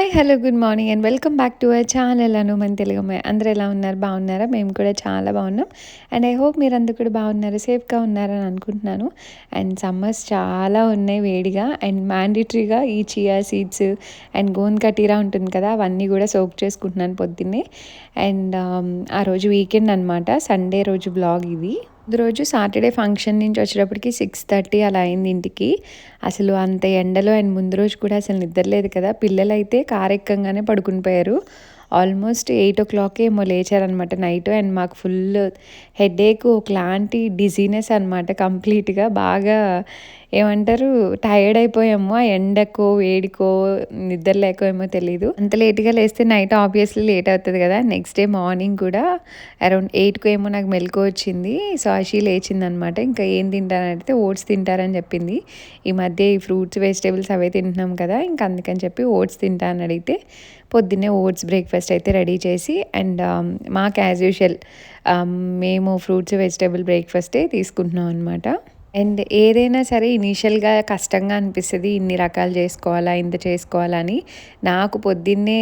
Hi! Hello! Good morning and welcome back to our channel అను మన తెలుగు అమ్మాయి. అందరూ ఎలా ఉన్నారు? బాగున్నారా? మేము కూడా చాలా బాగున్నాం. అండ్ ఐ హోప్ మీరందరూ కూడా బాగున్నారు, సేఫ్‌గా ఉన్నారని అనుకుంటున్నాను. అండ్ సమ్మర్స్ చాలా ఉన్నాయి వేడిగా అండ్ మ్యాండేటరీగా ఈ చియా సీడ్స్ అండ్ గోంద్ కటీరా ఉంటుంది కదా! అవన్నీ కూడా సోక్ చేసుకుంటున్నాను పొద్దున్నే. అండ్ ఆ రోజు వీకెండ్ అనమాట. సండే రోజు బ్లాగ్ ఇది. ముందు రోజు సాటర్డే ఫంక్షన్ నుంచి వచ్చేటప్పటికి 6:30 అలా అయింది ఇంటికి. అసలు అంత ఎండలో అండ్ ముందు రోజు కూడా అసలు నిద్రలేదు కదా! పిల్లలైతే కారు ఎక్కంగానే పడుకుని పోయారు. ఆల్మోస్ట్ 8:00 ఏమో లేచారనమాట నైట్. అండ్ మాకు ఫుల్ హెడేక్, ఒకలాంటి డిజీనెస్ అనమాట కంప్లీట్‌గా. బాగా ఏమంటారు, టైర్డ్ అయిపోయాము. ఆ ఎండకో, వేడికో, నిద్ర లేకో ఏమో తెలీదు. అంత లేట్‌గా లేస్తే నైట్ ఆబ్వియస్లీ లేట్ అవుతది కదా! నెక్స్ట్ డే మార్నింగ్ కూడా అరౌండ్ 8కో ఏమో నాకు మెలుకువ వచ్చింది. సో, అషి లేచిందనమాట. ఇంకా ఏం తింటారని అడిగితే ఓట్స్ తింటారని చెప్పింది. ఈ మధ్య ఈ ఫ్రూట్స్, వెజిటేబుల్స్ అవే తింటున్నాం కదా! ఇంక అందుకని చెప్పి ఓట్స్ తింటా అని అడిగితే పొద్దున్నే ఓట్స్ బ్రేక్‌ఫాస్ట్ అయితే రెడీ చేసి అండ్ మాకు యాజ్ యూజువల్ మేము ఫ్రూట్స్, వెజిటేబుల్ బ్రేక్‌ఫాస్టే తీసుకుంటున్నాం అనమాట. అండ్ ఏదైనా సరే ఇనీషియల్‌గా కష్టంగా అనిపిస్తది. ఇన్ని రకాలు చేసుకోవాలా? ఇంత చేసుకోవాలా? అని. నాకు పొద్దున్నే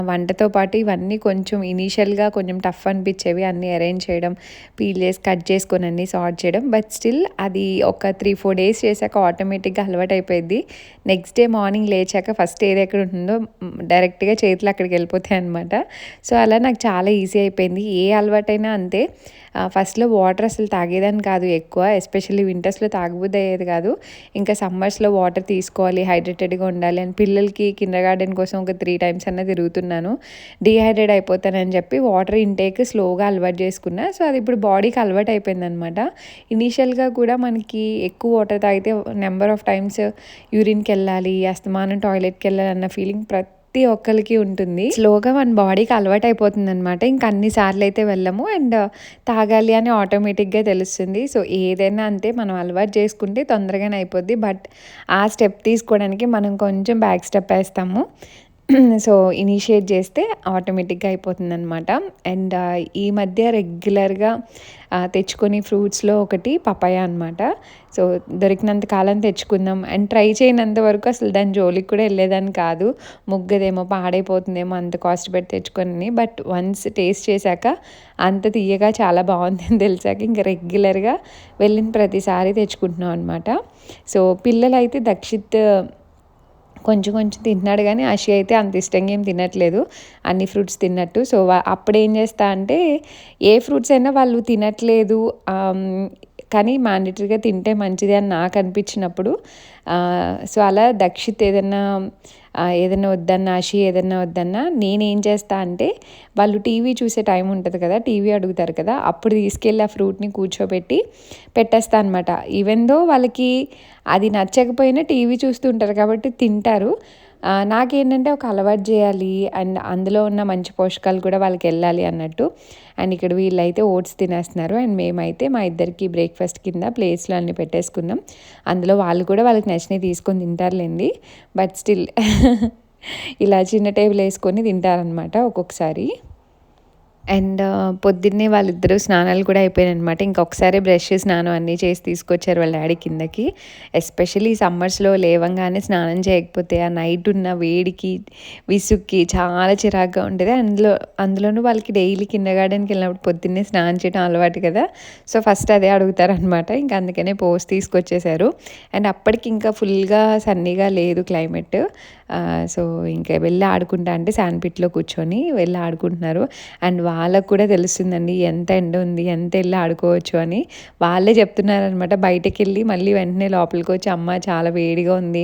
వంటతో పాటు ఇవన్నీ కొంచెం ఇనీషియల్‌గా కొంచెం టఫ్ అనిపిచ్చేవి. అన్నీ అరేంజ్ చేయడం, పీల్ చేసి, కట్ చేసుకొని అన్నీ సార్ట్ చేయడం. బట్ స్టిల్ అది ఒక 3, 4 డేస్ చేశాక ఆటోమేటిక్‌గా అలవాటయిపోయిద్ది. నెక్స్ట్ డే మార్నింగ్ లేచాక ఫస్ట్ ఏది ఎక్కడ ఉంటుందో డైరెక్ట్‌గా చేతులు అక్కడికెళ్ళిపోతాయనమాట. సో, అలా నాకు చాలా ఈజీ అయిపోయింది. ఏ అలవాటైనా అంతే. ఫస్ట్‌లో వాటర్ అసలు తాగేదాన్ని కాదు ఎక్కువ. ఎస్పెషల్లీ వింటర్స్‌లో తాగబుద్ధి అయ్యేది కాదు. ఇంకా సమ్మర్స్‌లో వాటర్ తీసుకోవాలి, హైడ్రేటెడ్‌గా ఉండాలి అని పిల్లలకి కిండర్ గార్డెన్ కోసం ఒక 3 టైమ్స్ అన్నా తిరుగుతున్నాను. డీహైడ్రేట్ అయిపోతానని చెప్పి వాటర్ ఇంటేక్ స్లోగా అలవాటు చేసుకున్నా. సో, అది ఇప్పుడు బాడీకి అలవాటు అయిపోయిందనమాట. ఇనీషియల్‌గా కూడా మనకి ఎక్కువ వాటర్ తాగితే నంబర్ ఆఫ్ టైమ్స్ యూరిన్‌కెళ్ళాలి, అస్తమానం టాయిలెట్‌కెళ్ళాలి అన్న ఫీలింగ్ ప్రతి ఒక్కళ్ళకి ఉంటుంది. స్లోగా మన బాడీకి అలవాటయిపోతుందనమాట. ఇంక అన్ని సార్లయితే వెళ్ళము. అండ్ తాగాలి అని ఆటోమేటిక్‌గా తెలుస్తుంది. సో, ఏదైనా అంతే, మనం అలవాటు చేసుకుంటే తొందరగానే అయిపోద్ది. బట్ ఆ స్టెప్ తీసుకోవడానికి మనం కొంచెం బ్యాక్ స్టెప్ ఏస్తాము. సో, ఇనిషియేట్ చేస్తే ఆటోమేటిక్‌గా అయిపోతుందనమాట. అండ్ ఈ మధ్య రెగ్యులర్‌గా తెచ్చుకొని ఫ్రూట్స్‌లో ఒకటి పపాయ అనమాట. సో, దొరికినంత కాలం తెచ్చుకుందాం అండ్ ట్రై చేయనంత వరకు అసలు దాని జోలికి కూడా వెళ్ళేదాన్ని కాదు. ముగ్గదేమో, పాడైపోతుందేమో అంత కాస్ట్ పెట్టి తెచ్చుకొని. బట్ వన్స్ టేస్ట్ చేశాక అంత తియ్యగా చాలా బాగుందని తెలిసాక ఇంక రెగ్యులర్‌గా వెళ్ళిన ప్రతిసారి తెచ్చుకుంటున్నాం అనమాట. సో, పిల్లలైతే దక్షిత్ కొంచెం కొంచెం తింటున్నాడు కానీ అషి అయితే అంత ఇష్టంగా ఏం తినట్లేదు అన్ని ఫ్రూట్స్ తిన్నట్టు. సో, అప్పుడేం చేస్తా అంటే ఏ ఫ్రూట్స్ అయినా వాళ్ళు తినట్లేదు కానీ మ్యాండేటరీగా తింటే మంచిది అని నాకు అనిపించినప్పుడు సో, అలా దక్షిత్ ఏదన్నా వద్దన్నా, అషి ఏదన్నా వద్దన్నా నేనేం చేస్తా అంటే వాళ్ళు టీవీ చూసే టైం ఉంటుంది కదా, టీవీ అడుగుతారు కదా, అప్పుడు తీసుకెళ్ళి ఆ ఫ్రూట్‌ని కూర్చోబెట్టి పెట్టేస్తా అనమాట. ఈవెన్ దో వాళ్ళకి అది నచ్చకపోయినా టీవీ చూస్తూ ఉంటారు కాబట్టి తింటారు. నాకేంటంటే ఒక అలవాటు చేయాలి అండ్ అందులో ఉన్న మంచి పోషకాలు కూడా వాళ్ళకెళ్ళాలి అన్నట్టు. అండ్ ఇక్కడ వీళ్ళైతే ఓట్స్ తినేస్తున్నారు అండ్ మేమైతే మా ఇద్దరికి బ్రేక్‌ఫాస్ట్ కింద ప్లేట్స్‌లో అన్నీ పెట్టేసుకున్నాం. అందులో వాళ్ళు కూడా వాళ్ళకి నచ్చినవి తీసుకొని తింటారులెండి. బట్ స్టిల్ ఇలా చిన్న టేబుల్ ఏసుకొని తింటారనమాట ఒక్కొక్కసారి. అండ్ పొద్దున్నే వాళ్ళిద్దరూ స్నానాలు కూడా అయిపోయాయనమాట. ఇంకొకసారి బ్రష్, స్నానం అన్నీ చేసి తీసుకొచ్చారు వాళ్ళ డ్యాడీ కిందకి. ఎస్పెషల్లీ సమ్మర్స్‌లో లేవంగానే స్నానం చేయకపోతే ఆ నైట్ ఉన్న వేడికి, విసుగ్కి చాలా చిరాకుగా ఉంటది. అందులోనూ వాళ్ళకి డైలీ కిండర్ గార్డెన్‌కి వెళ్ళినప్పుడు పొద్దున్నే స్నానం చేయడం అలవాటు కదా! సో, ఫస్ట్ అదే అడుగుతారనమాట. ఇంక అందుకనే పోసి తీసుకొచ్చేసారు. అండ్ అప్పటికి ఇంకా ఫుల్‌గా సన్నీగా లేదు క్లైమేట్. సో, ఇంక వెళ్ళి ఆడుకుంటా అంటే శాండ్‌పిట్‌లో కూర్చొని వెళ్ళి ఆడుకుంటున్నారు. అండ్ వాళ్ళకి కూడా తెలుస్తుందండి ఎంత ఎండ ఉంది, ఎంత ఎళ్లి ఆడుకోవచ్చు అని. వాళ్ళే చెప్తున్నారనమాట. బయటకెళ్ళి మళ్ళీ వెంటనే లోపలికొచ్చి అమ్మ చాలా వేడిగా ఉంది,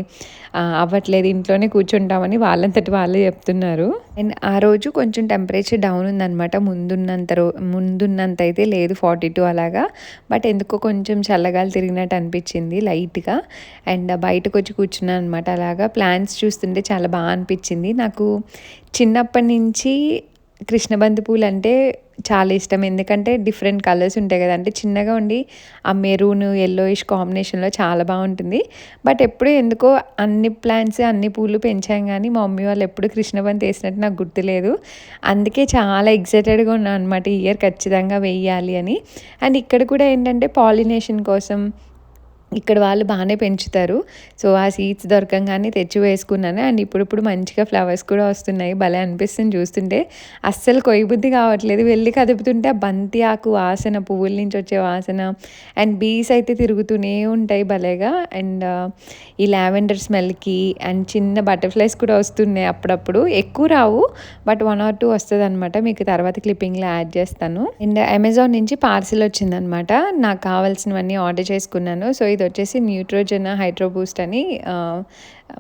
అవ్వట్లేదు, ఇంట్లోనే కూర్చుంటామని వాళ్ళంతట వాళ్ళే చెప్తున్నారు. అండ్ ఆ రోజు కొంచెం టెంపరేచర్ డౌన్ ఉందనమాట. ముందున్నంత అయితే లేదు, 42 అలాగా. బట్ ఎందుకో కొంచెం చల్లగాలి తిరిగినట్టు అనిపించింది లైట్‌గా. అండ్ బయటకొచ్చి కూర్చున్నాను అనమాట. అలాగా ప్లాంట్స్ చూస్తుంటే చాలా అనిపించింది. నాకు చిన్నప్పటి నుంచి కృష్ణబంతి పూలంటే చాలా ఇష్టం. ఎందుకంటే డిఫరెంట్ కలర్స్ ఉంటాయి కదా! అంటే చిన్నగా ఉండి ఆ మెరూన్, యెల్లోయిష్ కాంబినేషన్‌లో చాలా బావుంటుంది. బట్ ఎప్పుడూ ఎందుకో అన్ని ప్లాంట్స్, అన్ని పూలు పెంచాం గానీ మా మమ్మీ వాళ్ళు ఎప్పుడు కృష్ణబంతి ఏసినట్టు నాకు గుర్తులేదు. అందుకే చాలా ఎక్సైటెడ్‌గా ఉన్నా అనమాట. ఈ ఇయర్ ఖచ్చితంగా వెయ్యాలి అని. అండ్ ఇక్కడ కూడా ఏంటంటే పాలినేషన్ కోసం ఇక్కడ వాళ్ళు బాగానే పెంచుతారు. సో, ఆ సీడ్స్ దొరకంగానే తెచ్చి వేసుకున్నాను. అండ్ ఇప్పుడిప్పుడు మంచిగా ఫ్లవర్స్ కూడా వస్తున్నాయి. భలే అనిపిస్తుంది చూస్తుంటే. అస్సలు కొయ్యబుద్ధి కావట్లేదు. వెళ్లి కదుపుతుంటే ఆ బంతి ఆకు వాసన, పువ్వుల నుంచి వచ్చే వాసన అండ్ బీస్ అయితే తిరుగుతూనే ఉంటాయి భలేగా. అండ్ ఈ లావెండర్ స్మెల్‌కి అండ్ చిన్న బటర్‌ఫ్లైస్ కూడా వస్తున్నాయి అప్పుడప్పుడు. ఎక్కువ రావు. But 1 are 2 వస్తదనమాట. మీకు తర్వాత క్లిప్పింగ్‌లో యాడ్ చేస్తాను. అండ్ అమెజాన్ నుంచి పార్సిల్ వచ్చిందనమాట. నాకు కావాల్సినవన్నీ ఆర్డర్ చేసుకున్నాను. సో, ఇదొచ్చేసి న్యూట్రోజన్ హైడ్రో బూస్ట్ అని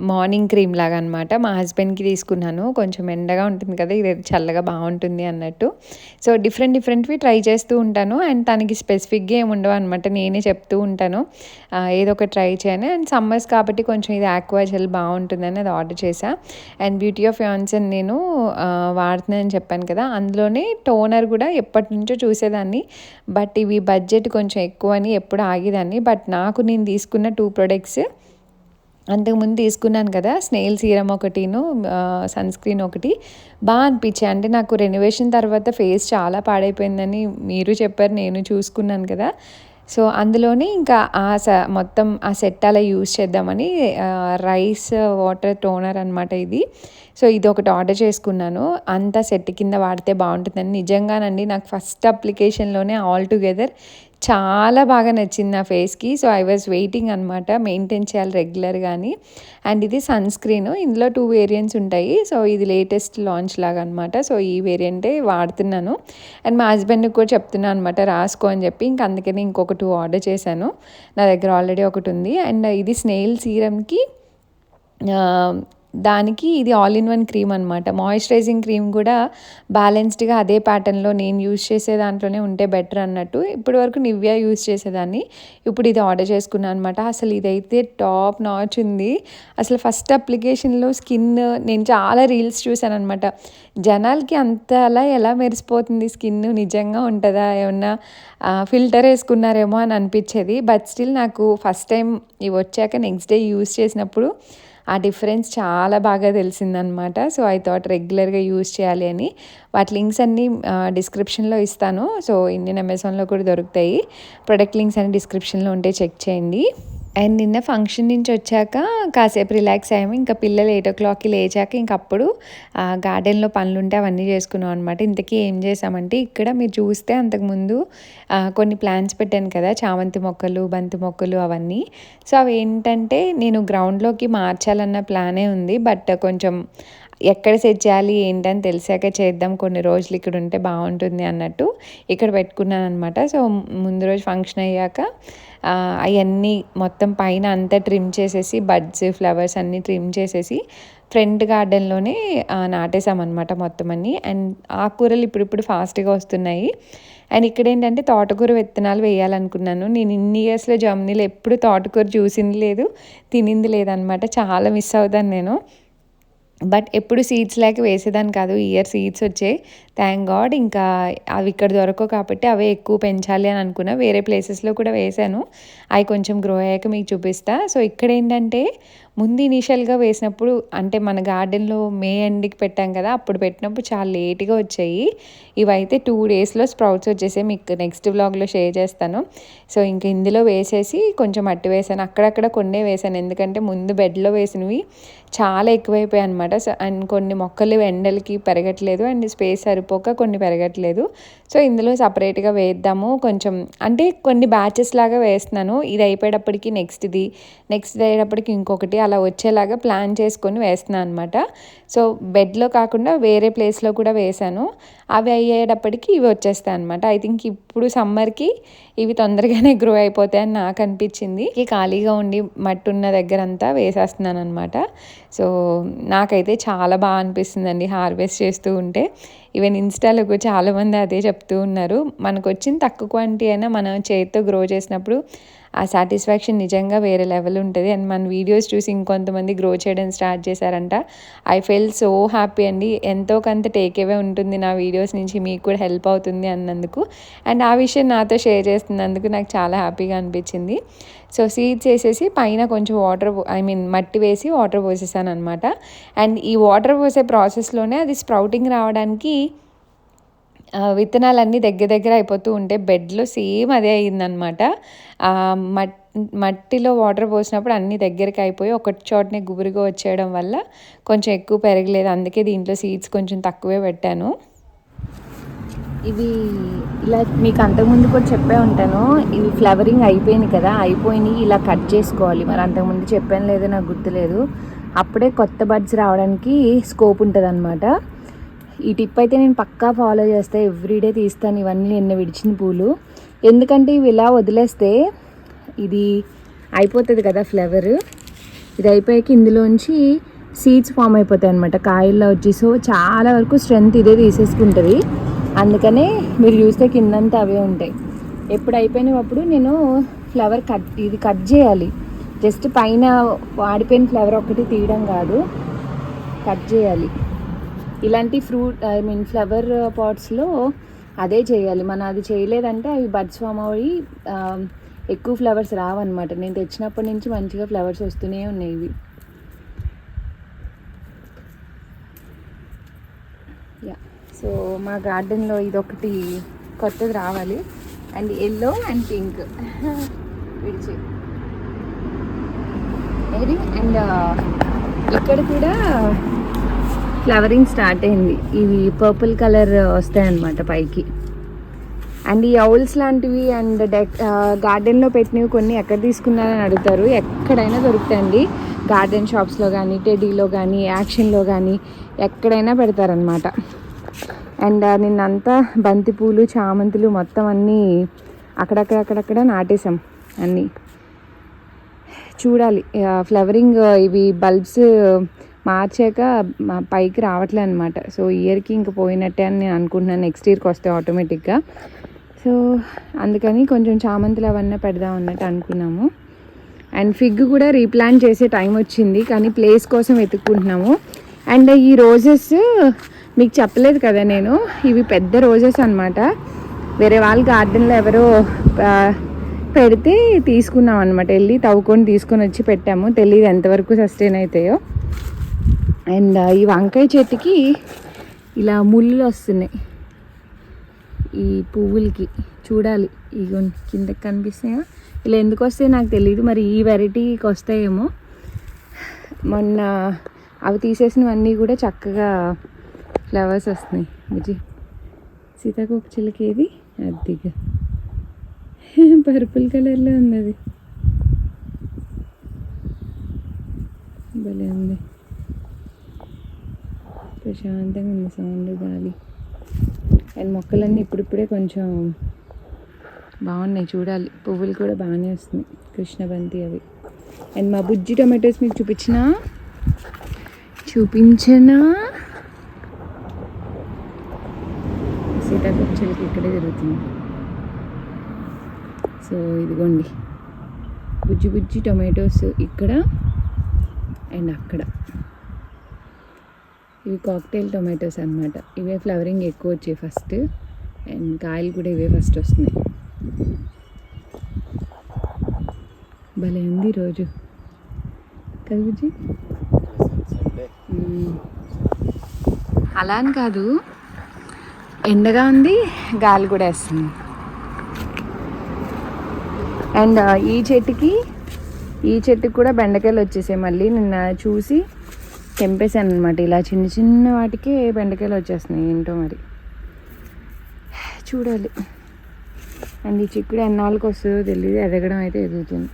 మార్నింగ్ క్రీమ్ లాగా అనమాట. మా హస్బెండ్‌కి తీసుకున్నాను. కొంచెం ఎండగా ఉంటుంది కదా! ఇదైతే చల్లగా బావుంటుంది అన్నట్టు. సో, డిఫరెంట్‌వి ట్రై చేస్తూ ఉంటాను. అండ్ తనకి స్పెసిఫిక్‌గా ఏమి ఉండవనమాట. నేనే చెప్తూ ఉంటాను. ఏదో ఒకటి ట్రై చేయని. అండ్ సమ్మర్స్ కాబట్టి కొంచెం ఇది ఆక్వా జెల్ బావుంటుందని అది ఆర్డర్ చేశా. అండ్ బ్యూటీ ఆఫ్ యాన్సన్ నేను వాడుతున్నానని చెప్పాను కదా! అందులోనే టోనర్ కూడా ఎప్పటినుంచో చూసేదాన్ని. బట్ ఇవి బడ్జెట్ కొంచెం ఎక్కువని ఎప్పుడు ఆగేదాన్ని. బట్ నాకు నేను తీసుకున్న 2 ప్రొడక్ట్స్ అంతకుముందు తీసుకున్నాను కదా! స్నేల్ సీరమ్ ఒకటీను సన్ స్క్రీన్ ఒకటి అనిపించాయి. అంటే నాకు రెనోవేషన్ తర్వాత ఫేస్ చాలా పాడైపోయిందని మీరు చెప్పారు. నేను చూసుకున్నాను కదా! సో, అందులోనే ఇంకా మొత్తం ఆ సెట్ అలా యూజ్ చేద్దామని రైస్ వాటర్ టోనర్ అనమాట ఇది. సో, ఇదొకటి ఆర్డర్ చేసుకున్నాను. అంతా సెట్ కింద వాడితే బావుంటుందని. నిజంగానండి నాకు ఫస్ట్ అప్లికేషన్‌లోనే ఆల్ టుగెదర్ చాలా బాగా నచ్చింది నా ఫేస్‌కి. సో, ఐ వాజ్ వెయిటింగ్ అనమాట. మెయింటైన్ చేయాలి రెగ్యులర్‌గాని. అండ్ ఇది సన్ స్క్రీన్. ఇందులో 2 వేరియంట్స్ ఉంటాయి. సో, ఇది లేటెస్ట్ లాంచ్ లాగా అనమాట. సో, ఈ వేరియంటే వాడుతున్నాను. అండ్ మా హస్బెండ్‌కి కూడా చెప్తున్నా అనమాట రాసుకో అని చెప్పి. ఇంక అందుకని ఇంకొక 2 ఆర్డర్ చేశాను. నా దగ్గర ఆల్రెడీ ఒకటుంది. అండ్ ఇది స్నేల్ సీరమ్‌కి ఆహ్, దానికి ఇది ఆల్ ఇన్ వన్ క్రీమ్ అనమాట. మాయిశ్చరైజింగ్ క్రీమ్ కూడా బ్యాలెన్స్డ్‌గా అదే ప్యాటర్న్‌లో నేను యూజ్ చేసే దాంట్లోనే ఉంటే బెటర్ అన్నట్టు. ఇప్పటి వరకు నివ్యా యూజ్ చేసేదాన్ని. ఇప్పుడు ఇది ఆర్డర్ చేసుకున్నాను అనమాట. అసలు ఇదైతే టాప్ నాచ్ ఉంది. అసలు ఫస్ట్ అప్లికేషన్‌లో స్కిన్ నేను చాలా రీల్స్ చూశాననమాట. జనాలకి అంతలా ఎలా మెరిసిపోతుంది స్కిన్ నిజంగా ఉంటదా? ఏమన్నా ఫిల్టర్ ఏసుకున్నారేమో అని అనిపించేది. బట్ స్టిల్ నాకు ఫస్ట్ టైం ఇవి వచ్చాక నెక్స్ట్ డే యూజ్ చేసినప్పుడు ఆ డిఫరెన్స్ చాలా బాగా తెలిసిందనమాట. సో, ఐ థాట్ రెగ్యులర్‌గా యూజ్ చేయాలి అని. వాటి లింక్స్ అన్నీ డిస్క్రిప్షన్‌లో ఇస్తాను. సో, ఇండియన్ అమెజాన్‌లో కూడా దొరుకుతాయి. ప్రొడక్ట్ లింక్స్ అన్ని డిస్క్రిప్షన్‌లో ఉంటే చెక్ చేయండి. అండ్ నిన్న ఫంక్షన్ నుంచి వచ్చాక కాసేపు రిలాక్స్ అయ్యాము. ఇంకా పిల్లలు 8:00కి లేచాక ఇంకప్పుడు గార్డెన్‌లో పనులుంటే అవన్నీ చేసుకున్నాం అనమాట. ఇంతకీ ఏం చేసామంటే ఇక్కడ మీరు చూస్తే అంతకుముందు కొన్ని ప్లాంట్స్ పెట్టాను కదా! చామంతి మొక్కలు, బంతి మొక్కలు అవన్నీ. సో, అవేంటంటే నేను గ్రౌండ్‌లోకి మార్చాలన్న ప్లానే ఉంది. బట్ కొంచెం ఎక్కడ సెట్ చేయాలి ఏంటని తెలిసాక చేద్దాం కొన్ని రోజులు ఇక్కడ ఉంటే బాగుంటుంది అన్నట్టు ఇక్కడ పెట్టుకున్నాను అనమాట. సో, ముందు రోజు ఫంక్షన్ అయ్యాక అవన్నీ మొత్తం పైన అంతా ట్రిమ్ చేసేసి బడ్స్ ఫ్లవర్స్ అన్నీ ట్రిమ్ చేసేసి ఫ్రంట్ గార్డెన్లోనే నాటేసామన్నమాట మొత్తం అన్నీ. అండ్ ఆకుకూరలు ఇప్పుడిప్పుడు ఫాస్ట్గా వస్తున్నాయి. అండ్ ఇక్కడ ఏంటంటే తోటకూర విత్తనాలు వేయాలనుకున్నాను. నేను ఇన్ని ఇయర్స్లో జర్మనీలో ఎప్పుడు తోటకూర చూసింది లేదు, తినింది లేదనమాట. చాలా మిస్ అవుతాను నేను. బట్ ఎప్పుడు సీడ్స్ లేక వేసేదాన్ని కాదు. ఈ ఇయర్ సీడ్స్ వచ్చాయి. Thank God. ఇంకా అవి ఇక్కడ దొరకవు కాబట్టి అవే ఎక్కువ పెంచాలి అని అనుకున్నా. వేరే ప్లేసెస్లో కూడా వేశాను. అవి కొంచెం గ్రో అయ్యాక మీకు చూపిస్తా. సో, ఇక్కడ ఏంటంటే ముందు ఇనీషియల్గా వేసినప్పుడు అంటే మన గార్డెన్లో మే ఎండ్కి పెట్టాం కదా! అప్పుడు పెట్టినప్పుడు చాలా లేట్గా వచ్చాయి. ఇవైతే 2 డేస్లో స్ప్రౌట్స్ వచ్చేసాయి. మీకు నెక్స్ట్ వ్లాగ్లో షేర్ చేస్తాను. సో, ఇంక ఇందులో వేసేసి కొంచెం మట్టి వేసాను. అక్కడక్కడ కొన్నే వేసాను. ఎందుకంటే ముందు బెడ్లో వేసినవి చాలా ఎక్కువైపోయాయి అనమాట. సో, అండ్ కొన్ని మొక్కలు ఎండలకి పెరగట్లేదు. అండ్ స్పేస్ సరిపోక కొన్ని పెరగట్లేదు. సో, ఇందులో సపరేట్గా వేద్దాము కొంచెం అంటే కొన్ని బ్యాచెస్ లాగా వేస్తున్నాను. ఇది అయిపోయేటప్పటికి నెక్స్ట్‌ది, నెక్స్ట్‌ది అయ్యేటప్పటికి ఇంకొకటి అలా వచ్చేలాగా ప్లాన్ చేసుకొని వేస్తున్నాను అనమాట. సో, బెడ్లో కాకుండా వేరే ప్లేస్లో కూడా వేశాను. అవి అయ్యేటప్పటికి ఇవి వచ్చేస్తాయి అనమాట. ఐ థింక్ ఇప్పుడు సమ్మర్‌కి ఇవి తొందరగానే గ్రో అయిపోతాయని నాకు అనిపించింది. ఖాళీగా ఉండి మట్టి ఉన్న దగ్గర అంతా వేసేస్తున్నాను అనమాట. సో, నాకైతే చాలా బాగా అనిపిస్తుందండి హార్వెస్ట్ చేస్తూ ఉంటే. ఈవెన్ ఇన్‌స్టాలో కూడా చాలామంది అదే చెప్తూ ఉన్నారు. మనకొచ్చిన తక్కువ క్వాంటిటీ అయినా మనం చేతితో గ్రో చేసినప్పుడు ఆ సాటిస్ఫాక్షన్ నిజంగా వేరే లెవెల్ ఉంటది. అండ్ మన వీడియోస్ చూసి ఇంకొంతమంది గ్రో చేయడం స్టార్ట్ చేశారంట. ఐ ఫెల్ సో హ్యాపీ అండి. ఎంతో కొంత టేక్ అవే ఉంటుంది నా వీడియోస్ నుంచి, మీకు కూడా హెల్ప్ అవుతుంది అన్నందుకు. అండ్ ఆ విషయం నాతో షేర్ చేస్తున్నందుకు నాకు చాలా హ్యాపీగా అనిపించింది. సో, సీడ్స్ వేసేసి పైన కొంచెం మట్టి వేసి వాటర్ పోసేసాననమాట. అండ్ ఈ వాటర్ పోసే ప్రాసెస్‌లోనే అది స్ప్రౌటింగ్ రావడానికి విత్తనాలన్నీ దగ్గర దగ్గర అయిపోతూ ఉంటే బెడ్లో సేమ్ అదే అయిందనమాట. మట్టిలో వాటర్ పోసినప్పుడు అన్నీ దగ్గరికి అయిపోయి ఒక చోటనే గుబురుగా వచ్చేయడం వల్ల కొంచెం ఎక్కువ పెరగలేదు. అందుకే దీంట్లో సీడ్స్ కొంచెం తక్కువే పెట్టాను. ఇవి ఇలా మీకు అంతకుముందు కూడా చెప్పే ఉంటాను, ఇవి ఫ్లవరింగ్ అయిపోయింది కదా, అయిపోయినాయి ఇలా కట్ చేసుకోవాలి. మరి అంతకుముందు చెప్పాను లేదో నాకు గుర్తులేదు. అప్పుడే కొత్త బడ్స్ రావడానికి స్కోప్ ఉంటుంది అనమాట. ఈ టిప్ అయితే నేను పక్కా ఫాలో చేస్తే ఎవ్రీడే తీస్తాను ఇవన్నీ నిన్న విడిచిన పూలు. ఎందుకంటే ఇవి ఇలా వదిలేస్తే ఇది అయిపోతుంది కదా ఫ్లవర్, ఇది అయిపోయాక ఇందులోంచి సీడ్స్ ఫామ్ అయిపోతాయి అనమాట కాయల్లో వచ్చి. సో చాలా వరకు స్ట్రెంత్ ఇదే తీసేసుకుంటుంది. అందుకనే మీరు చూస్తే కిందంతా అవే ఉంటాయి. ఎప్పుడు అయిపోయినప్పుడు నేను ఫ్లవర్ కట్ చేయాలి. జస్ట్ పైన వాడిపోయిన ఫ్లవర్ ఒకటి తీయడం కాదు, కట్ చేయాలి. ఇలాంటి ఫ్లవర్ పాట్స్లో అదే చేయాలి. మనం అది చేయలేదంటే అవి బడ్స్ ఫామ్ అయ్యి ఎక్కువ ఫ్లవర్స్ రావన్నమాట. నేను తెచ్చినప్పటి నుంచి మంచిగా ఫ్లవర్స్ వస్తూనే ఉన్నాయి ఇవి. సో మా గార్డెన్లో ఇదొకటి కొత్తది రావాలి. అండ్ ఎల్లో అండ్ పింక్ విడిచి అండ్ ఇక్కడ కూడా ఫ్లవరింగ్ స్టార్ట్ అయింది. ఇవి పర్పుల్ కలర్ వస్తాయన్నమాట పైకి. అండ్ ఈ ఔల్స్ లాంటివి అండ్ గార్డెన్లో పెట్టినవి కొన్ని ఎక్కడ తీసుకున్నారని అడుగుతారు. ఎక్కడైనా దొరుకుతాయండి. గార్డెన్ షాప్స్లో కానీ, టెడీలో కానీ, యాక్షన్లో కానీ ఎక్కడైనా పెడతారనమాట. అండ్ నిన్నంతా బంతిపూలు, చామంతులు మొత్తం అన్నీ అక్కడక్కడ నాటేసాం అన్నీ. చూడాలి ఫ్లవరింగ్ ఇవి బల్బ్స్ మార్చాక పైకి రావట్లే అనమాట. సో ఇయర్కి ఇంక పోయినట్టే అని నేను అనుకుంటున్నాను. నెక్స్ట్ ఇయర్కి వస్తే ఆటోమేటిక్గా. సో అందుకని కొంచెం చామంతులు అవన్నీ పెడదాం అన్నట్టు అనుకున్నాము. అండ్ ఫిగ్ కూడా రీప్లాంట్ చేసే టైం వచ్చింది, కానీ ప్లేస్ కోసం వెతుక్కుంటున్నాము. అండ్ ఈ రోజెస్ మీకు చెప్పలేదు కదా నేను, ఇవి పెద్ద రోజెస్ అనమాట. వేరే వాళ్ళ గార్డెన్లో ఎవరో పెడితే తీసుకున్నాం అనమాట. వెళ్ళి తవ్వుకొని తీసుకొని వచ్చి పెట్టాము. తెలియదు ఎంతవరకు సస్టైన్ అవుతాయో. అండ్ ఈ వంకాయ చెట్టుకి ఇలా ముళ్ళు వస్తున్నాయి ఈ పువ్వులకి. చూడాలి ఇగో కిందకి కనిపిస్తాయా, ఇలా ఎందుకు వస్తాయో నాకు తెలియదు. మరి ఈ వెరైటీకి వస్తాయేమో. మొన్న అవి తీసేసినవన్నీ కూడా చక్కగా ఫ్లవర్స్ వస్తున్నాయి. బుజ్జి సీతాకోక చిలుక ఏది, అదిగా పర్పుల్ కలర్లో ఉన్నది, భలే ఉంది. ప్రశాంతంగా ఉంది సౌండ్, గాలి. అండ్ మొక్కలన్నీ ఇప్పుడిప్పుడే కొంచెం బాగున్నాయి. చూడాలి, పువ్వులు కూడా బాగానే వస్తున్నాయి, కృష్ణబంతి అవి. అండ్ మా బుజ్జి టొమాటోస్ మీకు చూపించనా? సీతాకోక చిలుక ఇక్కడే జరుగుతుంది. సో ఇదిగోండి బుజ్జి టొమాటోస్ ఇక్కడ అండ్ అక్కడ. ఇవి కాక్టైల్ టొమాటోస్ అనమాట. ఇవే ఫ్లవరింగ్ ఎక్కువ వచ్చాయి ఫస్ట్, అండ్ కాయలు కూడా ఇవే ఫస్ట్ వస్తున్నాయి. భలే ఉంది ఈరోజు కదా బుజ్జి? అలా అని కాదు, ఎండగా ఉంది, గాలి కూడా వేస్తుంది. అండ్ ఈ చెట్టుకి కూడా బెండకాయలు వచ్చేసాయి. మళ్ళీ నిన్న చూసి తెంపేశాను అనమాట. ఇలా చిన్న చిన్న వాటికి బెండకాయలు వచ్చేస్తున్నాయి, ఏంటో మరి చూడాలి. అండ్ ఈ చిక్కుడు ఎన్నాళ్ళకి వస్తుందో తెలియదు, ఎదగడం అయితే ఎదుగుతుంది.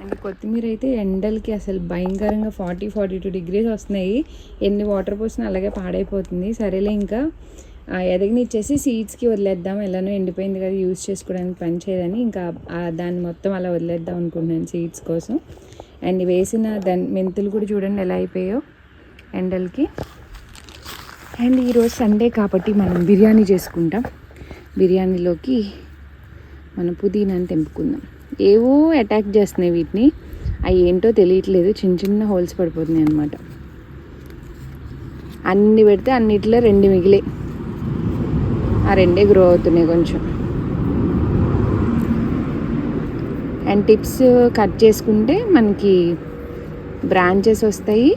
అండ్ కొత్తిమీర అయితే ఎండలకి అసలు భయంకరంగా 40-42 degrees వస్తున్నాయి. ఎన్ని వాటర్ పోసినా అలాగే పాడైపోతుంది. సరేలే ఇంకా ఎదగనిచ్చేసి సీడ్స్కి వదిలేద్దాం, ఎలానో ఎండిపోయింది కదా, యూజ్ చేసుకోవడానికి పని చేయదని ఇంకా దాన్ని మొత్తం అలా వదిలేద్దాం అనుకుంటున్నాను సీడ్స్ కోసం. అండ్ వేసిన మెంతులు కూడా చూడండి ఎలా అయిపోయాయో ఎండలకి. అండ్ ఈరోజు సండే కాబట్టి మనం బిర్యానీ చేసుకుంటాం. బిర్యానీలోకి మనం పుదీనాని తెంపుకుందాం. ఏవో అటాక్ చేస్తున్నాయి వీటిని, అవి ఏంటో తెలియట్లేదు, చిన్న చిన్న హోల్స్ పడిపోతున్నాయి అన్నమాట. అన్ని పెడితే అన్నిటిలో 2 మిగిలే, ఆ 2 గ్రో అవుతున్నాయి కొంచెం. అండ్ టిప్స్ కట్ చేసుకుంటే మనకి బ్రాంచెస్ వస్తాయి,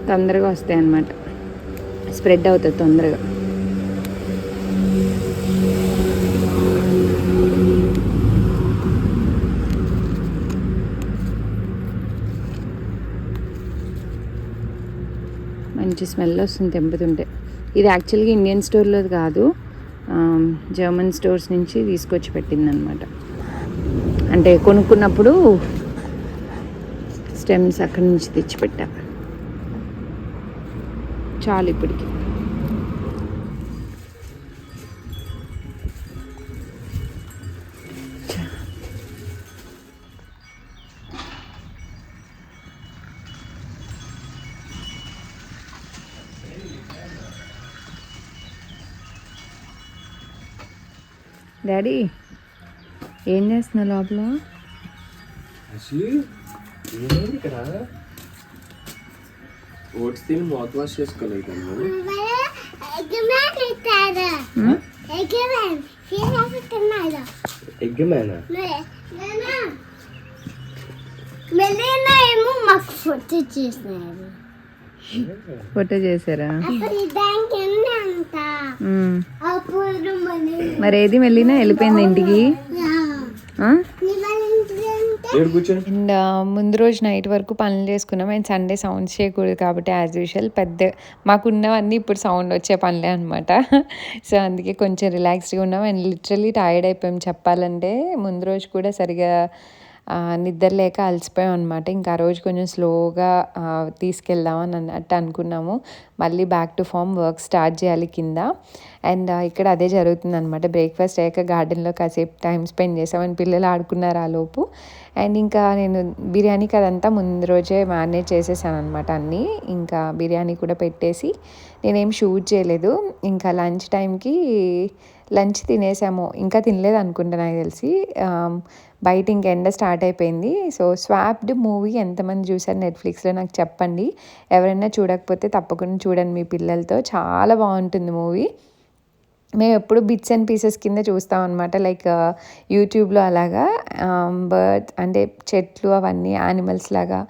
తొందరగా వస్తాయి అన్నమాట. స్ప్రెడ్ అవుతుంది తొందరగా. మంచి స్మెల్ వస్తుంది తెంపుతుంటే. ఇది యాక్చువల్గా ఇండియన్ స్టోర్లోది కాదు, జర్మన్ స్టోర్స్ నుంచి తీసుకొచ్చి పెట్టిందనమాట. అంటే కొనుక్కున్నప్పుడు స్టెమ్స్ అక్కడి నుంచి తెచ్చిపెట్టా. చాలు ఇప్పటికి. డాడీ ఏం చేస్తున్నా లోపల? ఇక్కడ ఓట్స్ తిని మౌత్ వాష్ చేసుకోలేదు. ఎగ్ మ్యానా ఫోటో చేశారా? మరి ఏది వెళ్ళినా వెళ్ళిపోయింది ఇంటికి. అండ్ ముందు రోజు నైట్ వరకు పనులు చేసుకున్నాం. అండ్ సండే సౌండ్స్ చేయకూడదు కాబట్టి యాజ్ యూజువల్ మాకున్నవన్నీ ఇప్పుడు సౌండ్ వచ్చే పనులే అనమాట. సో అందుకే కొంచెం రిలాక్స్డ్గా ఉన్నాం. అండ్ లిటరలీ టైర్డ్ అయిపోయాం చెప్పాలంటే. ముందు రోజు కూడా సరిగా నిద్ర లేక అలసిపోయాం అనమాట. ఇంకా ఆ రోజు కొంచెం స్లోగా తీసుకెళ్దామని అన్నట్టు అనుకున్నాము. మళ్ళీ back to farm work start చేయాలి కింద. అండ్ ఇక్కడ అదే జరుగుతుంది అనమాట. బ్రేక్ఫాస్ట్ అయ్యాక గార్డెన్లో కాసేపు టైం స్పెండ్ చేసామని పిల్లలు ఆడుకున్నారు ఆ లోపు. అండ్ ఇంకా నేను బిర్యానీకి అదంతా ముందు రోజే మ్యారినేట్ చేసేసాను అనమాట అన్నీ. ఇంకా బిర్యానీ కూడా పెట్టేసి నేనేం షూట్ చేయలేదు. ఇంకా లంచ్ టైంకి లంచ్ తినేసాము. ఇంకా తినలేదు అనుకుంటా నాకు తెలిసి. బయట ఇంక ఎండ స్టార్ట్ అయిపోయింది. సో స్వాప్డ్ మూవీ ఎంతమంది చూసారు నెట్ఫ్లిక్స్లో నాకు చెప్పండి. ఎవరైనా చూడకపోతే తప్పకుండా చూడండి మీ పిల్లలతో. చాలా బాగుంటుంది మూవీ. మేము ఎప్పుడు బిట్స్ అండ్ పీసెస్ కింద చూస్తాం అనమాట. లైక్ యూట్యూబ్లో అలాగా బర్డ్స్ అంటే చెట్లు అవన్నీ యానిమల్స్ లాగా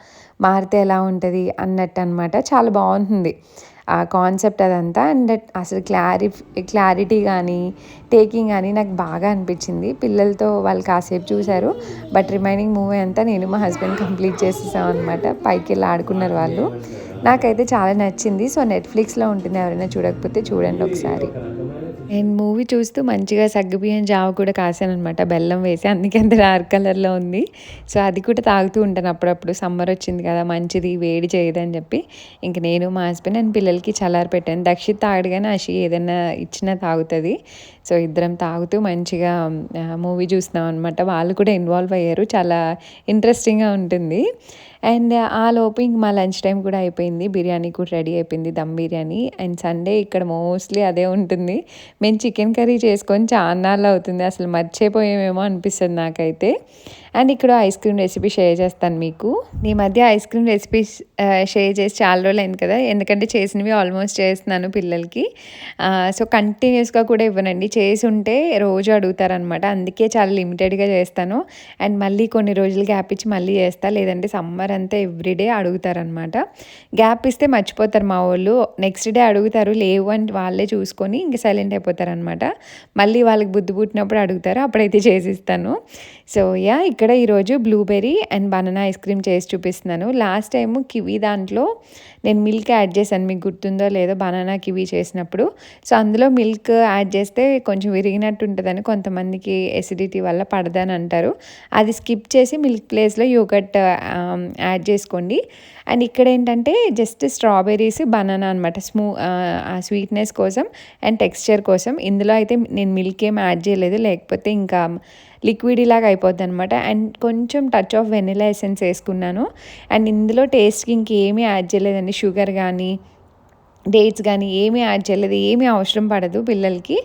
మారితే ఎలా ఉంటుంది అన్నట్టు అనమాట. చాలా బాగుంటుంది ఆ కాన్సెప్ట్ అదంతా. అండ్ అసలు క్లారిటీ కానీ టేకింగ్ కానీ నాకు బాగా అనిపించింది. పిల్లలతో వాళ్ళు కాసేపు చూశారు. బట్ రిమైనింగ్ మూవీ అంతా నేను మా హస్బెండ్ కంప్లీట్ చేసేసాం అనమాట. పైకి వెళ్ళి ఆడుకున్నారు వాళ్ళు. నాకైతే చాలా నచ్చింది. సో నెట్ఫ్లిక్స్లో ఉంటుంది, ఎవరైనా చూడకపోతే చూడండి ఒకసారి. నేను మూవీ చూస్తూ మంచిగా సగ్గుబియ్యం జావ కూడా కాసాను అనమాట, బెల్లం వేసి. అందుకే అంత డార్క్ కలర్లో ఉంది. సో అది కూడా తాగుతూ ఉంటాను అప్పుడప్పుడు. సమ్మర్ వచ్చింది కదా, మంచిది, వేడి చేయదని చెప్పి ఇంక నేను మా హస్బెండ్ అండ్ పిల్లలకి చల్లారి పెట్టాను. దక్షిత్ తాగడు కానీ అషి ఏదైనా ఇచ్చినా తాగుతుంది. సో ఇద్దరం తాగుతూ మంచిగా మూవీ చూస్తున్నాం అనమాట. వాళ్ళు కూడా ఇన్వాల్వ్ అయ్యారు. చాలా ఇంట్రెస్టింగ్గా ఉంటుంది. అండ్ ఆ లోపు ఇంక మా లంచ్ టైం కూడా అయిపోయింది. బిర్యానీ కూడా రెడీ అయిపోయింది, దమ్ బిర్యానీ. అండ్ సండే ఇక్కడ మోస్ట్లీ అదే ఉంటుంది. మేము చికెన్ కర్రీ చేసుకొని చాన్నాళ్ళు అవుతుంది, అసలు మర్చిపోయామేమో అనిపిస్తుంది నాకైతే. అండ్ ఇక్కడ ఐస్ క్రీమ్ రెసిపీ షేర్ చేస్తాను మీకు. ఈ మధ్య ఐస్ క్రీమ్ రెసిపీ షేర్ చేసి చాలా రోజులు అయింది కదా, ఎందుకంటే చేసినవి ఆల్మోస్ట్ చేస్తున్నాను పిల్లలకి. సో కంటిన్యూస్గా కూడా ఇవ్వనండి, చేసి ఉంటే రోజు అడుగుతారనమాట. అందుకే చాలా లిమిటెడ్గా చేస్తాను. అండ్ మళ్ళీ కొన్ని రోజులు గ్యాప్ ఇచ్చి మళ్ళీ చేస్తాను, లేదంటే సమ్మర్ అంతా ఎవ్రీడే అడుగుతారనమాట. గ్యాప్ ఇస్తే మర్చిపోతారు మా వాళ్ళు. నెక్స్ట్ డే అడుగుతారు, లేవు అని వాళ్ళే చూసుకొని ఇంక సైలెంట్ అయిపోతారనమాట. మళ్ళీ వాళ్ళకి బుద్ధి పుట్టినప్పుడు అడుగుతారు, అప్పుడైతే చేసిస్తాను. సో ఇక్కడ ఈరోజు blueberry and banana ice cream చేసి చూపిస్తున్నాను. లాస్ట్ టైము కివీ దాంట్లో నేను మిల్క్ యాడ్ చేశాను, మీకు గుర్తుందో లేదో, బనానా కివీ చేసినప్పుడు. సో అందులో మిల్క్ యాడ్ చేస్తే కొంచెం విరిగినట్టు ఉంటుందని కొంతమందికి ఎసిడిటీ వల్ల పడదని అంటారు. అది స్కిప్ చేసి మిల్క్ ప్లేస్లో యోగర్ట్ యాడ్ చేసుకోండి. అండ్ ఇక్కడ ఏంటంటే జస్ట్ స్ట్రాబెర్రీస్, బనానా అనమాట, ఆ స్వీట్నెస్ కోసం అండ్ టెక్స్చర్ కోసం. ఇందులో అయితే నేను మిల్క్ ఏం యాడ్ చేయలేదు, లేకపోతే ఇంకా లిక్విడ్ ఇలాగా అయిపోద్ది అనమాట. అండ్ కొంచెం టచ్ ఆఫ్ వెనిలా ఎసెన్స్ వేసుకున్నాను. అండ్ ఇందులో టేస్ట్కి ఇంకేమీ యాడ్ చేయలేదండి, షుగర్ కానీ డేట్స్ కానీ ఏమీ యాడ్ చేయలేదు. ఏమీ అవసరం పడదు పిల్లలకి.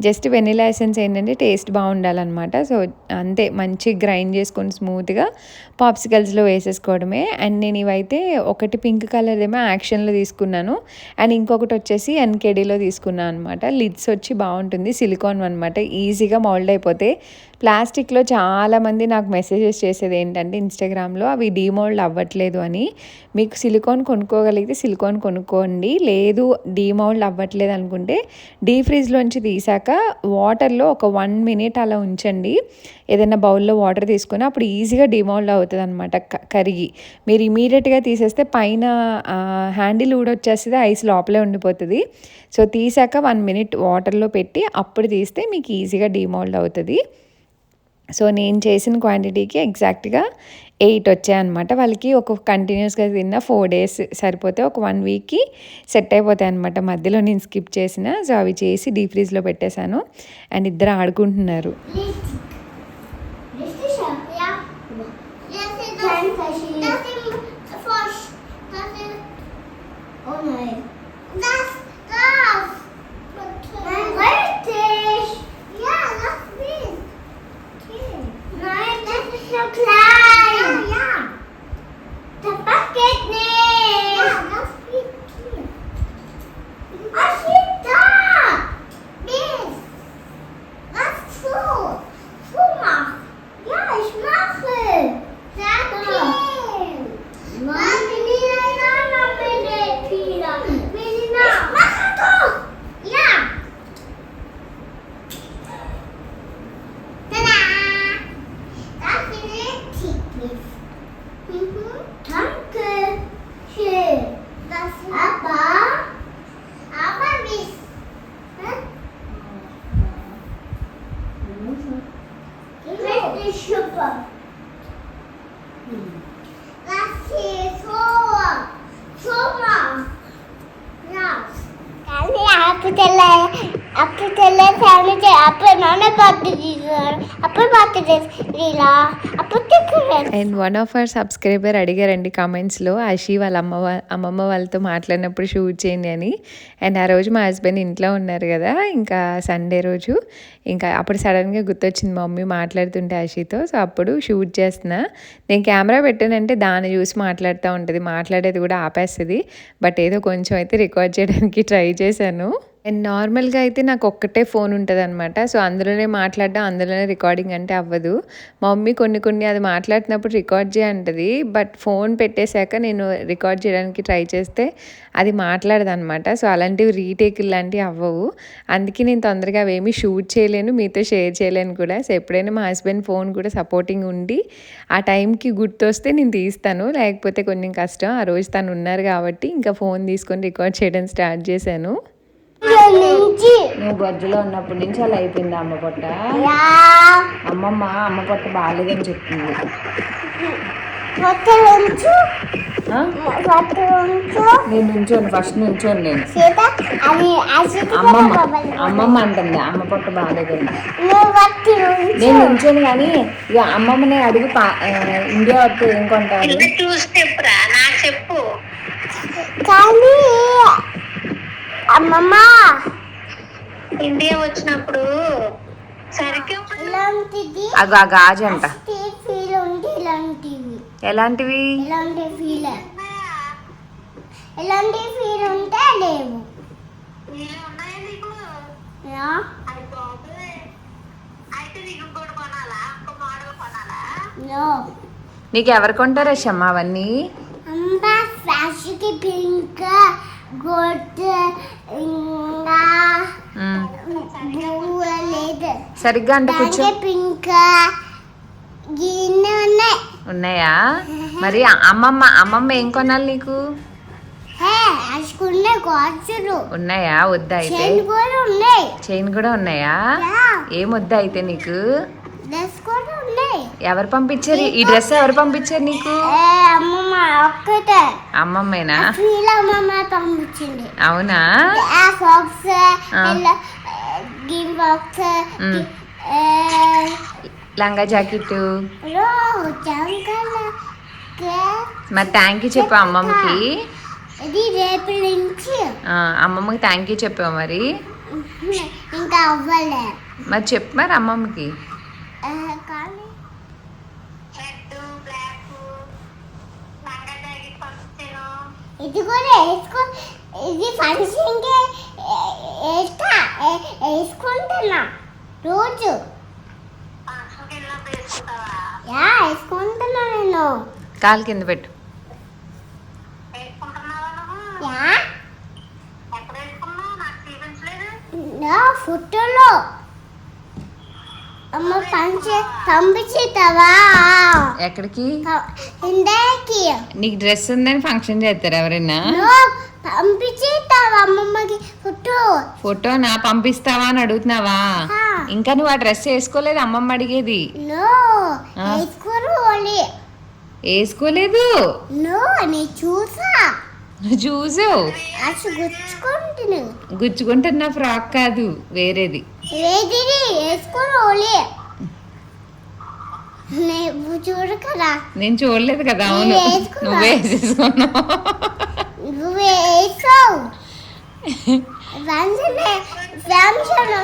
జస్ట్ వెనిలా ఎసెన్స్ ఏంటంటే టేస్ట్ బాగుండాలన్నమాట. సో అంతే, మంచి గ్రైండ్ చేసుకొని స్మూత్గా పాప్సికల్స్లో వేసేసుకోవడమే. అండ్ నేను ఇవైతే ఒకటి పింక్ కలర్ ఏమో యాక్షన్లో తీసుకున్నాను, అండ్ ఇంకొకటి వచ్చేసి ఎన్కేడీలో తీసుకున్నాను అనమాట. లిడ్స్ వచ్చి బాగుంటుంది, సిలికాన్ అనమాట, ఈజీగా మౌల్డ్ అయిపోతే. ప్లాస్టిక్లో చాలామంది నాకు మెసేజెస్ చేసేది ఏంటంటే ఇన్స్టాగ్రామ్లో అవి డీమోల్డ్ అవ్వట్లేదు అని. మీకు సిలికాన్ కొనుక్కోగలిగితే సిలికాన్ కొనుక్కోండి, లేదు లేదు డీమౌల్డ్ అవ్వట్లేదు అనుకుంటే డీప్ ఫ్రీజ్లోంచి తీసాక వాటర్లో ఒక 1 మినిట్ అలా ఉంచండి. ఏదైనా బౌల్లో వాటర్ తీసుకొని అప్పుడు ఈజీగా డీమౌల్డ్ అవుతుంది అనమాట కరిగి. మీరు ఇమీడియట్గా తీసేస్తే పైన హ్యాండిల్ ఊడొచ్చేస్తుంది, ఐస్ లోపలే ఉండిపోతుంది. సో తీసాక 1 మినిట్ వాటర్లో పెట్టి అప్పుడు తీస్తే మీకు ఈజీగా డీమౌల్డ్ అవుతుంది. సో నేను చేసిన క్వాంటిటీకి ఎగ్జాక్ట్గా 8 వచ్చాయన్నమాట. వాళ్ళకి ఒక కంటిన్యూస్గా తిన్న 4 డేస్ సరిపోతే ఒక 1 వీక్కి సెట్ అయిపోతాయి అనమాట. మధ్యలో నేను స్కిప్ చేసిన, సో అవి చేసి డీప్ ఫ్రీజ్లో పెట్టేశాను. అండ్ ఇద్దరు ఆడుకుంటున్నారు. And one of our subscriber అడిగారండి కామెంట్స్లో, ఆషి వాళ్ళ అమ్మమ్మ వాళ్ళతో మాట్లాడినప్పుడు షూట్ చేయండి అని. అండ్ ఆ రోజు మా హస్బెండ్ ఇంట్లో ఉన్నారు కదా, ఇంకా సండే రోజు, ఇంకా అప్పుడు సడన్గా గుర్తొచ్చింది మా మమ్మీ మాట్లాడుతుంటే ఆషితో. సో అప్పుడు షూట్ చేస్తున్నా. నేను కెమెరా పెట్టానంటే దాన్ని చూసి మాట్లాడుతూ ఉంటుంది, మాట్లాడేది కూడా ఆపేస్తుంది. బట్ ఏదో కొంచెం అయితే రికార్డ్ చేయడానికి ట్రై చేశాను. అండ్ నార్మల్గా అయితే నాకు ఒక్కటే ఫోన్ ఉంటుంది అనమాట. సో అందులోనే మాట్లాడడం, అందులోనే రికార్డింగ్ అంటే అవ్వదు. మా మమ్మీ కొన్ని అది మాట్లాడినప్పుడు రికార్డ్ చేయంటది. బట్ ఫోన్ పెట్టేశాక నేను రికార్డ్ చేయడానికి ట్రై చేస్తే అది మాట్లాడదు అనమాట. సో అలాంటివి రీటేకులు లాంటివి అవ్వవు. అందుకే నేను తొందరగా అవేమీ షూట్ చేయలేను, మీతో షేర్ చేయలేను కూడా. సో ఎప్పుడైనా మా హస్బెండ్ ఫోన్ కూడా సపోర్టింగ్ ఉండి ఆ టైంకి గుర్తొస్తే నేను తీస్తాను, లేకపోతే కొంచెం కష్టం. ఆ రోజు తను ఉన్నారు కాబట్టి ఇంకా ఫోన్ తీసుకొని రికార్డ్ చేయడం స్టార్ట్ చేశాను. నువ్వు బొజ్జులో ఉన్నప్పటి నుంచి అలా అయిపోయింది అమ్మ పొట్ట. అమ్మ పొట్ట బాగాలేదని చెప్తుంది. నేను నుంచోను, ఫస్ట్ నుంచోను నేను. అమ్మమ్మ అంటుంది అమ్మ పొట్ట బాగాలేదని. నేను నుంచోను కానీ ఇక అమ్మమ్మని అడిగి ఇండియా వస్తే ఏం కొంటారు కానీ అమ్మమ్మ ఇండియా వచ్చినప్పుడు అగో ఆ గాజు అంట. ఎలాంటివి ఫీల్ ఉంటే లేవు. నీకు ఎవరు కొంటారు అమ్మా అవన్నీ? పింక్ సరిగ్గా అంటే కూర్చో. పింక్ ఉన్నాయా? మరి అమ్మమ్మ ఏం కొనాలి నీకు? ఉన్నాయా? వద్దా అయితే? చైన్ కూడా ఉన్నాయా? ఏం వద్దా అయితే నీకు? ఎవరు పంపించారు ఈ డ్రెస్? ఎవరు పంపించారు నీకు? అమ్మమ్మేనా? అవునా? లంగా జాకెట్. మరి థ్యాంక్ యూ చెప్పు అమ్మమ్మకి. అమ్మమ్మకి థ్యాంక్ యూ చెప్పావు మరి? ఇంకా అవ్వలే. మరి చెప్పు మరి అమ్మమ్మకి. ఇది కూడా వేసుకో, ఇది ఫంక్షన్కి వేసుకుంటున్నా రోజు. వేసుకుంటున్నా నేను. కాలు కింద పెట్టు. ఫోటోలో అమ్మ పంపించేస్తావా ఎక్కడికి? ఇండియాకి నీకు డ్రెస్ ఉందని ఫంక్షన్ చేస్తారు ఎవరైనా? పంపించేస్తావా అమ్మమ్మకి ఫోటో నా పంపిస్తావా అని అడుగుతున్నావా? ఆ. ఇంకా నువ్వు ఆ డ్రెస్ వేసుకోలేదు, అమ్మమ్మ అడిగేది. వేసుకోలేదు. నేను చూసా నువ్వు చూసావు. అసలు గుచ్చుకుంటున్నావు గుచ్చుకుంటున్న ఫ్రాక్ కాదు, వేరేది. వేసుకోవాలి నువ్వు చూడకరా నేను చూడలేదు కదా. అవును, నేను వేసుకున్నా. నువ్వే వేసేసుకున్నావు. నువ్వు వేసావు ఫ్యామిషన్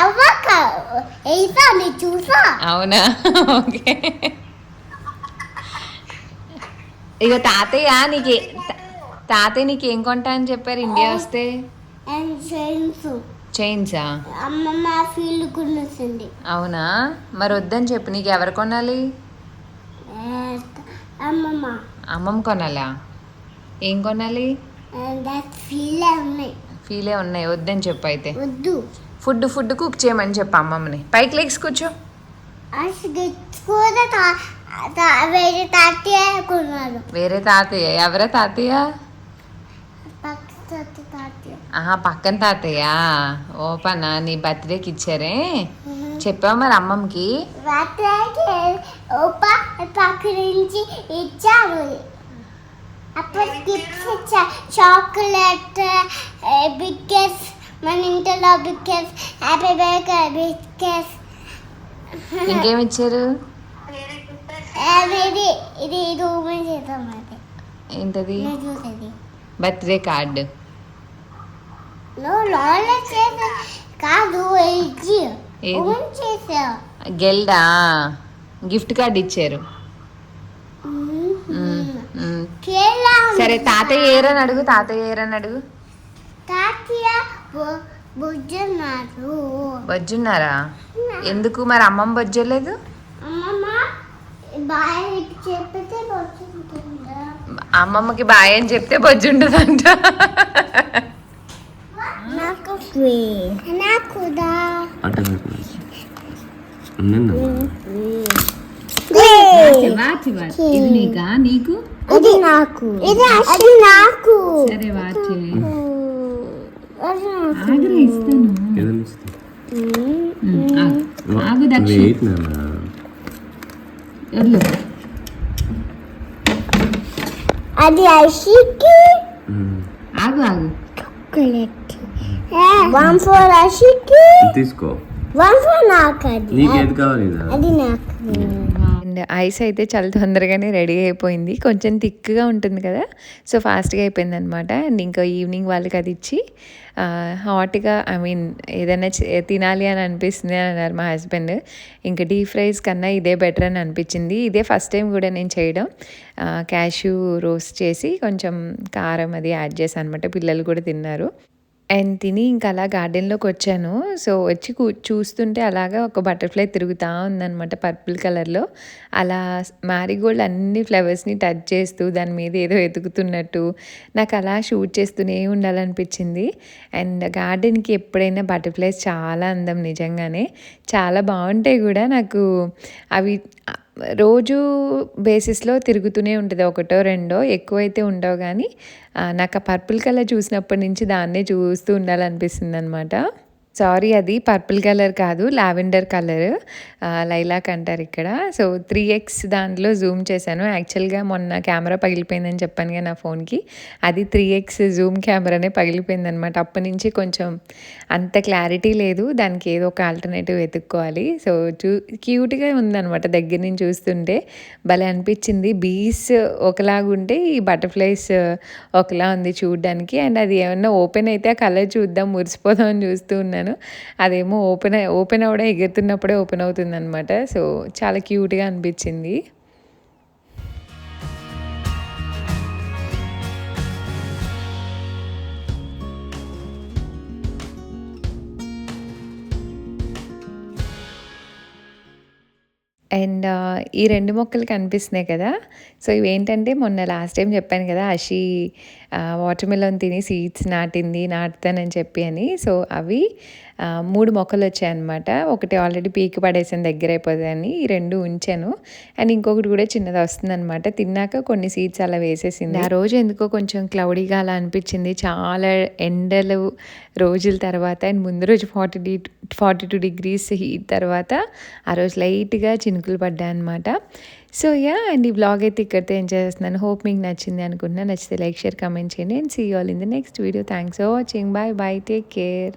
అవ్వక వేసా నేను చూసా అవునా? ఓకే. ఇక తాతయ్య నీకేం కొంటా అని చెప్పారు ఇండియా వస్తే? And chains చైన్సా? అమ్మమ్మ ఫీల్డ్ కొనేసింది. అవునా? మరి వద్దని చెప్పు. నీకు ఎవరు కొనాలి? అమ్మమ్మ అమ్మమ్మ కొనాలా? ఏం కొనాలి? ఫీలే ఉన్నాయి. ఫీలే ఉన్నాయి, వద్దని చెప్పు అయితే. వద్దు ఫుడ్ కుక్ చేయమని చెప్పు అమ్మమ్మని. పైకి లెగ్స్ కూర్చో. అసలు కూడా వేరే తాతయ్య కొన్నారు. వేరే తాతయ్య? ఎవరే తాతయ్య? పక్క తాతయ్య. ఆహా, పక్కన తాతయ్య. ఓపనా? నీ బర్త్డేకి ఇచ్చారే, చెప్పావు మరి అమ్మమ్మకి? పక్క నుంచి ఇచ్చారు. అప్పుడు గిఫ్ట్స్ ఇచ్చా, చాక్లెట్, బిస్కెట్స్, మన ఇంట్లో బిస్కెట్స్, హ్యాపీ బర్త్డే బిస్కెట్స్. ఇంకేమి ఇచ్చారు? ఇది రూమ్ చేద్దాం. ఏంటది? చూసేది బర్త్డే కార్డు. కాదు ఏది? చేసా గెల్డా గిఫ్ట్ కార్డు ఇచ్చారు. సరే, తాతయ్య ఏరని అడుగు. తాతయ్య బొజ్జున్నారు. బొజ్జున్నారా? ఎందుకు మరి అమ్మమ్మ బొజ్జలేదు? అమ్మమ్మ బాయ్ చెప్పితే బొజ్జుంటుందా? అమ్మమ్మకి బాయ్ అని చెప్తే బొజ్జుంటుందంట. నాకుదా ఇది నీకా? నీకు? ఇది నాకు. ఇది అసలు నాకు. సరే వాచే. ఆగు దక్షి. అది అషికి. ఆగు చాక్లెట్. 1 for అషికి, తీసుకో. 1 for నాకు. నీకేది కావాలి? అది నాకు. అండ్ ఐస్ అయితే చాలా తొందరగానే రెడీ అయిపోయింది. కొంచెం థిక్గా ఉంటుంది కదా, సో ఫాస్ట్గా అయిపోయింది అనమాట. అండ్ ఇంకా ఈవినింగ్ వాళ్ళకి అది ఇచ్చి హాట్గా ఏదైనా తినాలి అని అనిపిస్తుంది అని అన్నారు మా హస్బెండ్. ఇంకా డీప్ ఫ్రైస్ కన్నా ఇదే బెటర్ అని అనిపించింది. ఇదే ఫస్ట్ టైం కూడా నేను చేయడం. క్యాష్యూ రోస్ట్ చేసి కొంచెం కారం అది యాడ్ చేశాను అనమాట. పిల్లలు కూడా తిన్నారు. అండ్ తిని ఇంకా అలా గార్డెన్లోకి వచ్చాను. సో వచ్చి చూస్తుంటే అలాగా ఒక బటర్ఫ్లై తిరుగుతూ ఉందన్నమాట పర్పుల్ కలర్లో. అలా మ్యారీగోల్డ్ అన్ని ఫ్లవర్స్ని టచ్ చేస్తూ దాని మీద ఏదో ఎతుకుతున్నట్టు నాకు అలా షూట్ చేస్తూనే ఉండాలనిపించింది. అండ్ గార్డెన్కి ఎప్పుడైనా బటర్ఫ్లైస్ చాలా అందం, నిజంగానే చాలా బాగుంటాయి కూడా. నాకు అవి రోజు బేసిస్లో తిరుగుతూనే ఉంటుంది, ఒకటో రెండో, ఎక్కువైతే ఉండవు. కానీ నాకు ఆ పర్పుల్ కలర్ చూసినప్పటి నుంచి దాన్నే చూస్తూ ఉండాలనిపిస్తుంది అనమాట. సారీ, అది పర్పుల్ కలర్ కాదు, లావెండర్ కలర్, లైలాక్ అంటారు ఇక్కడ. సో 3x దాంట్లో జూమ్ చేశాను. యాక్చువల్గా మొన్న కెమెరా పగిలిపోయిందని చెప్పాను కదా నా ఫోన్కి, అది 3x జూమ్ కెమెరానే పగిలిపోయింది అనమాట. అప్పటి నుంచి కొంచెం అంత క్లారిటీ లేదు, దానికి ఏదో ఒక ఆల్టర్నేటివ్ వెతుక్కోవాలి. సో క్యూట్గా ఉందన్నమాట దగ్గర నుంచి చూస్తుంటే, భలే అనిపించింది. బీస్ ఒకలాగుంటే ఈ బటర్ఫ్లైస్ ఒకలా ఉంది చూడడానికి. అండ్ అది ఏమన్నా ఓపెన్ అయితే ఆ కలర్ చూద్దాం, మురిసిపోదాం అని చూస్తూ ఉన్నాను. అదేమో ఓపెన్ అవడం ఎగురుతున్నప్పుడే ఓపెన్ అవుతుంది అనమాట. సో చాలా క్యూట్గా అనిపించింది. అండ్ ఈ 2 మొక్కలు కనిపిస్తున్నాయి కదా, సో ఇవేంటంటే మొన్న లాస్ట్ టైం చెప్పాను కదా, అషి వాటర్ మెలన్ తిని సీడ్స్ నాటుతానని చెప్పి అని. సో అవి 3 మొక్కలు వచ్చాయన్నమాట. ఒకటి ఆల్రెడీ పీకి పడేసాను, దగ్గర అయిపోతుందని. ఈ 2 ఉంచాను. అండ్ ఇంకొకటి కూడా చిన్నది వస్తుందన్నమాట. తిన్నాక కొన్ని సీడ్స్ అలా వేసేసింది. ఆ రోజు ఎందుకో కొంచెం క్లౌడీగా అలా అనిపించింది, చాలా ఎండలు రోజుల తర్వాత. అండ్ ముందు రోజు 42 degrees హీట్ తర్వాత ఆ రోజు లైట్గా చినుకులు పడ్డాయి అనమాట. సో అండ్ ఈ బ్లాగ్ అయితే ఇక్కడితో ఎంజాయ్ చేస్తున్నాను. హోప్ మీకు నచ్చింది అనుకుంటున్నాను. నచ్చితే లైక్, షేర్, కామెంట్ చేయండి. And see you all in the next video. Thanks for watching. Bye bye, take care.